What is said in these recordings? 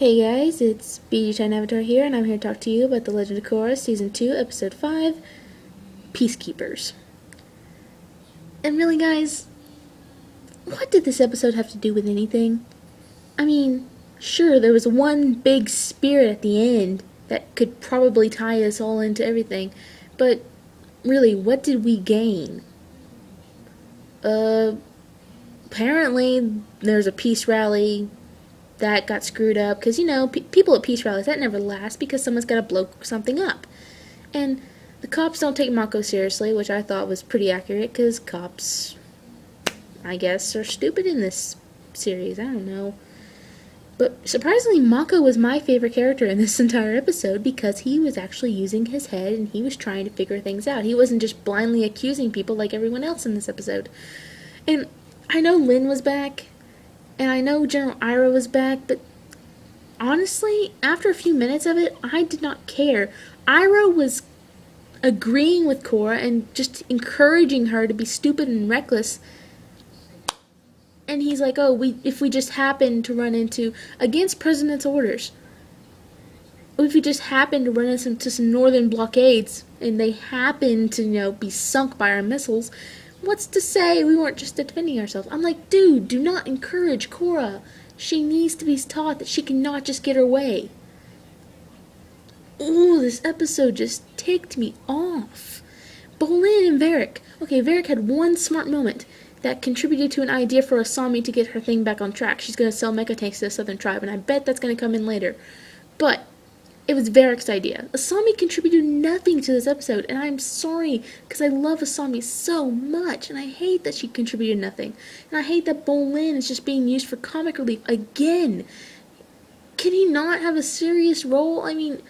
Hey guys, it's BG Avatar here, and I'm here to talk to you about The Legend of Korra, Season 2, Episode 5, Peacekeepers. And really, guys, what did this episode have to do with anything? I mean, sure, there was one big spirit at the end that could probably tie us all into everything, but really, what did we gain? Apparently, there's a peace rally that got screwed up, because, people at peace rallies, that never lasts because someone's got to blow something up. And the cops don't take Mako seriously, which I thought was pretty accurate, because cops, I guess, are stupid in this series. I don't know. But surprisingly, Mako was my favorite character in this entire episode because he was actually using his head and he was trying to figure things out. He wasn't just blindly accusing people like everyone else in this episode. And I know Lin was back, and I know General Ira was back, but honestly, after a few minutes of it, I did not care. Ira was agreeing with Korra and just encouraging her to be stupid and reckless. And he's like, if we just happen to run into, against President's orders, if we just happen to run into some northern blockades and they happen to, be sunk by our missiles, what's to say we weren't just defending ourselves? I'm like, dude, do not encourage Korra. She needs to be taught that she cannot just get her way. Ooh, this episode just ticked me off. Bolin and Varric. Okay, Varric had one smart moment that contributed to an idea for Asami to get her thing back on track. She's going to sell mecha tanks to the Southern Tribe, and I bet that's going to come in later. But it was Varric's idea. Asami contributed nothing to this episode, and I'm sorry, because I love Asami so much, and I hate that she contributed nothing. And I hate that Bolin is just being used for comic relief again. Can he not have a serious role? I mean,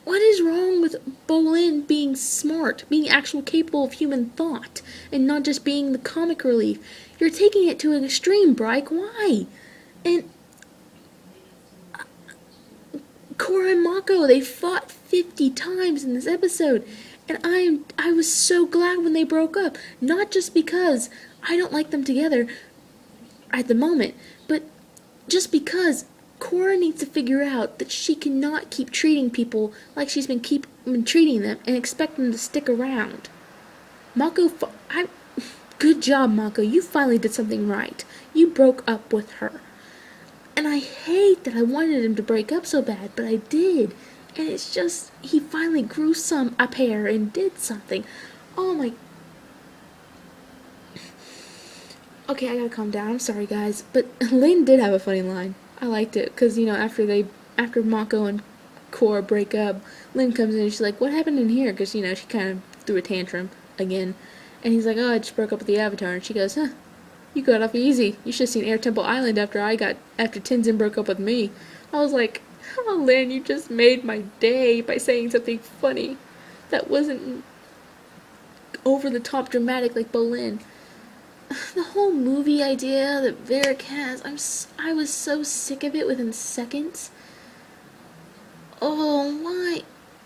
what is wrong with Bolin being smart, being actually capable of human thought, and not just being the comic relief? You're taking it to an extreme, Bryke. Why? And Korra and Mako, they fought 50 times in this episode, and I was so glad when they broke up. Not just because I don't like them together at the moment, but just because Korra needs to figure out that she cannot keep treating people like she's been treating them and expect them to stick around. Good job, Mako. You finally did something right. You broke up with her. And I hate that I wanted him to break up so bad, but I did. And it's just, he finally grew a pair and did something. Oh my... Okay, I gotta calm down. I'm sorry, guys. But Lynn did have a funny line. I liked it, because, after Mako and Korra break up, Lynn comes in and she's like, what happened in here? Because, she kind of threw a tantrum again. And he's like, oh, I just broke up with the Avatar. And she goes, huh, you got off easy. You should have seen Air Temple Island after Tenzin broke up with me. I was like, oh, Lynn, you just made my day by saying something funny that wasn't over the top dramatic like Bolin. The whole movie idea that Varric has, I was so sick of it within seconds. Oh, why?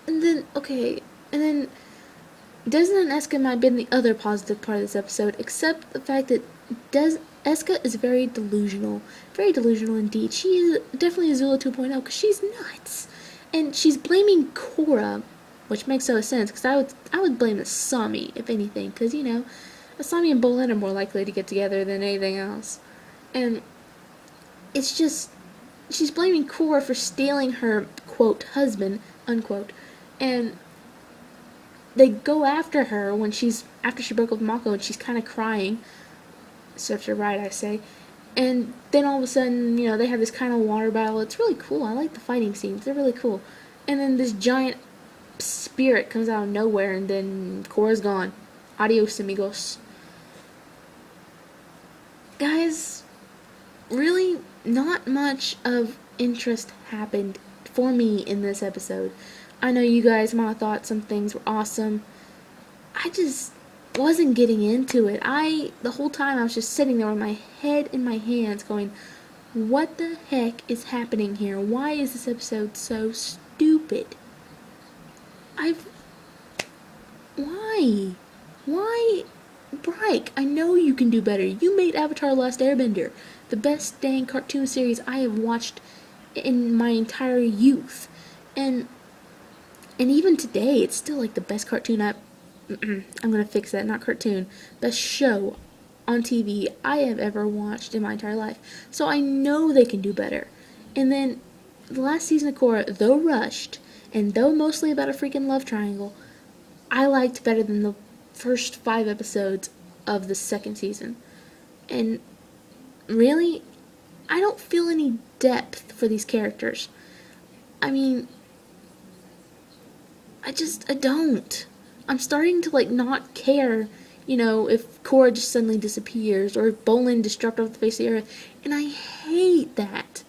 And then Desna and Eska might have been the other positive part of this episode, except the fact that Eska is very delusional indeed. She is definitely a Zula 2.0 because she's nuts. And she's blaming Korra, which makes no sense, because I would blame Asami, if anything, because, Asami and Bolin are more likely to get together than anything else. And it's just, she's blaming Korra for stealing her, quote, husband, unquote. And they go after her after she broke up with Mako and she's kind of crying. Serves her right, I say. And then all of a sudden, they have this kind of water battle. It's really cool. I like the fighting scenes. They're really cool. And then this giant spirit comes out of nowhere, and then Korra's gone. Adios, amigos. Guys, really not much of interest happened for me in this episode. I know you guys might have thought some things were awesome. I just wasn't getting into it. The whole time I was just sitting there with my head in my hands going, what the heck is happening here? Why is this episode so stupid? Why? Why? Bryke, I know you can do better. You made Avatar: Last Airbender the best dang cartoon series I have watched in my entire youth. And even today, it's still like the best cartoon I'm gonna fix that, not cartoon. Best show on TV I have ever watched in my entire life. So I know they can do better. And then the last season of Korra, though rushed, and though mostly about a freaking love triangle, I liked better than the first 5 episodes of the second season. And really, I don't feel any depth for these characters. I mean, I don't. I'm starting to, like, not care, if Korra just suddenly disappears, or if Bolin just dropped off the face of the earth. And I hate that.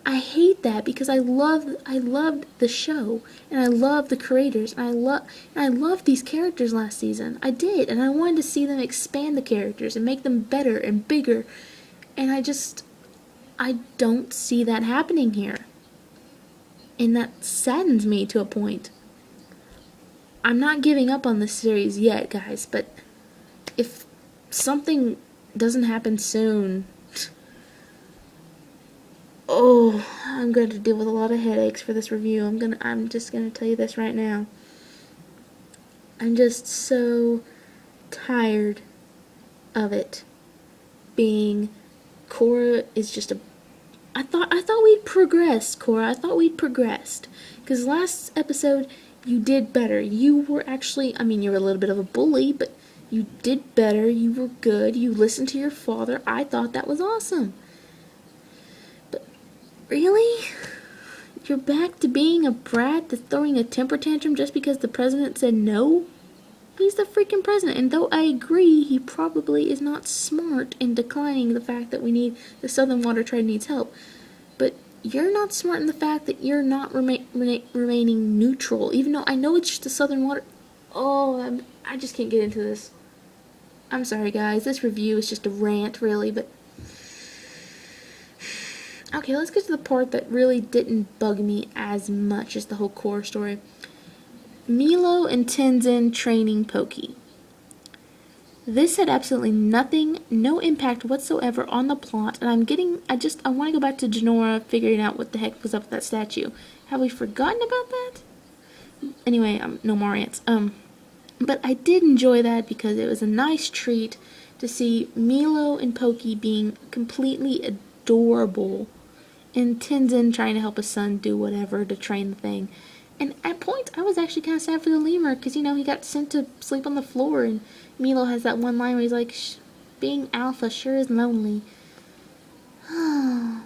I hate that because I loved the show, and I loved the creators, and I loved these characters last season. I did, and I wanted to see them expand the characters and make them better and bigger. And I don't see that happening here. And that saddens me to a point. I'm not giving up on this series yet, guys, but if something doesn't happen soon, I'm going to deal with a lot of headaches for this review. I'm just gonna tell you this right now. I'm just so tired of it being Korra is just a I thought we'd progressed, Korra. I thought we'd progressed. Because last episode, you did better. You were actually, you were a little bit of a bully, but you did better. You were good. You listened to your father. I thought that was awesome. But really? You're back to being a brat that's throwing a temper tantrum just because the president said no? He's the freaking president, and though I agree he probably is not smart in declining the fact that the Southern Water Trade needs help, but you're not smart in the fact that you're not remaining neutral, even though I know it's just the Southern Water. I just can't get into this. I'm sorry, guys. This review is just a rant, really, but okay, let's get to the part that really didn't bug me as much as the whole core story. Milo and Tenzin training Pokey. This had absolutely no impact whatsoever on the plot, and I want to go back to Jinora figuring out what the heck was up with that statue. Have we forgotten about that? Anyway, no more rants. But I did enjoy that because it was a nice treat to see Milo and Pokey being completely adorable, and Tenzin trying to help his son do whatever to train the thing. And at points, I was actually kind of sad for the lemur, because, he got sent to sleep on the floor, and Milo has that one line where he's like, being alpha sure is lonely. If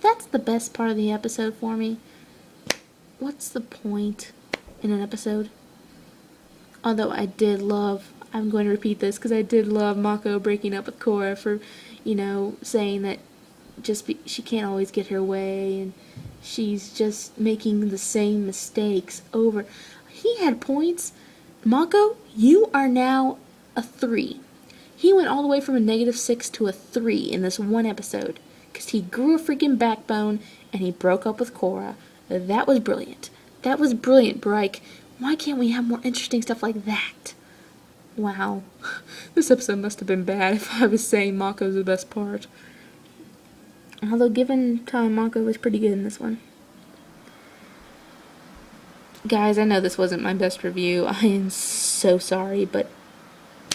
that's the best part of the episode for me, what's the point in an episode? Although I'm going to repeat this, because I did love Mako breaking up with Korra for, saying that she can't always get her way, and she's just making the same mistakes over. He had points. Mako, you are now a 3. He went all the way from a -6 to a 3 in this one episode. Because he grew a freaking backbone, and he broke up with Korra. That was brilliant. That was brilliant, Bryke. Why can't we have more interesting stuff like that? Wow. This episode must have been bad if I was saying Mako's the best part. Although, given time, Mako was pretty good in this one. Guys, I know this wasn't my best review. I am so sorry, but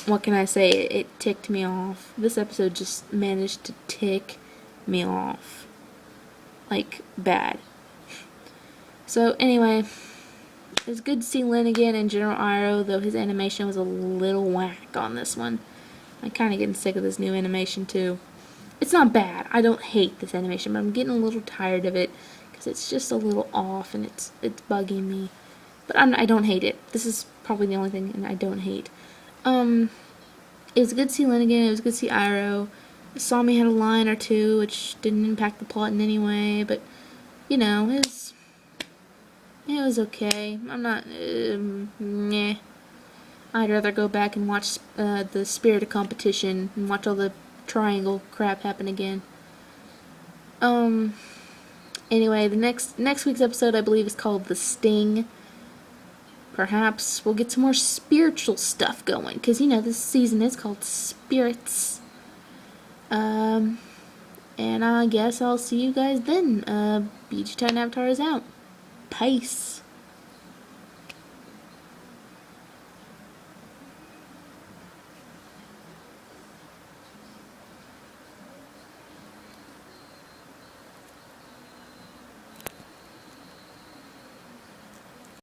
what can I say? It ticked me off. This episode just managed to tick me off. Like, bad. So, anyway, it was good to see Lin again and General Iroh, though his animation was a little whack on this one. I'm kind of getting sick of this new animation, too. It's not bad. I don't hate this animation, but I'm getting a little tired of it because it's just a little off and it's bugging me. But I don't hate it. This is probably the only thing I don't hate. It was good to see Lin again. It was good to see Iroh. Sami had a line or two, which didn't impact the plot in any way, but it was okay. I'm not meh. I'd rather go back and watch the Spirit of Competition and watch all the triangle crap happen again. Anyway, the next week's episode, I believe, is called The Sting. Perhaps we'll get some more spiritual stuff going, because, this season is called Spirits. And I guess I'll see you guys then. BG Titan Avatar is out. Peace.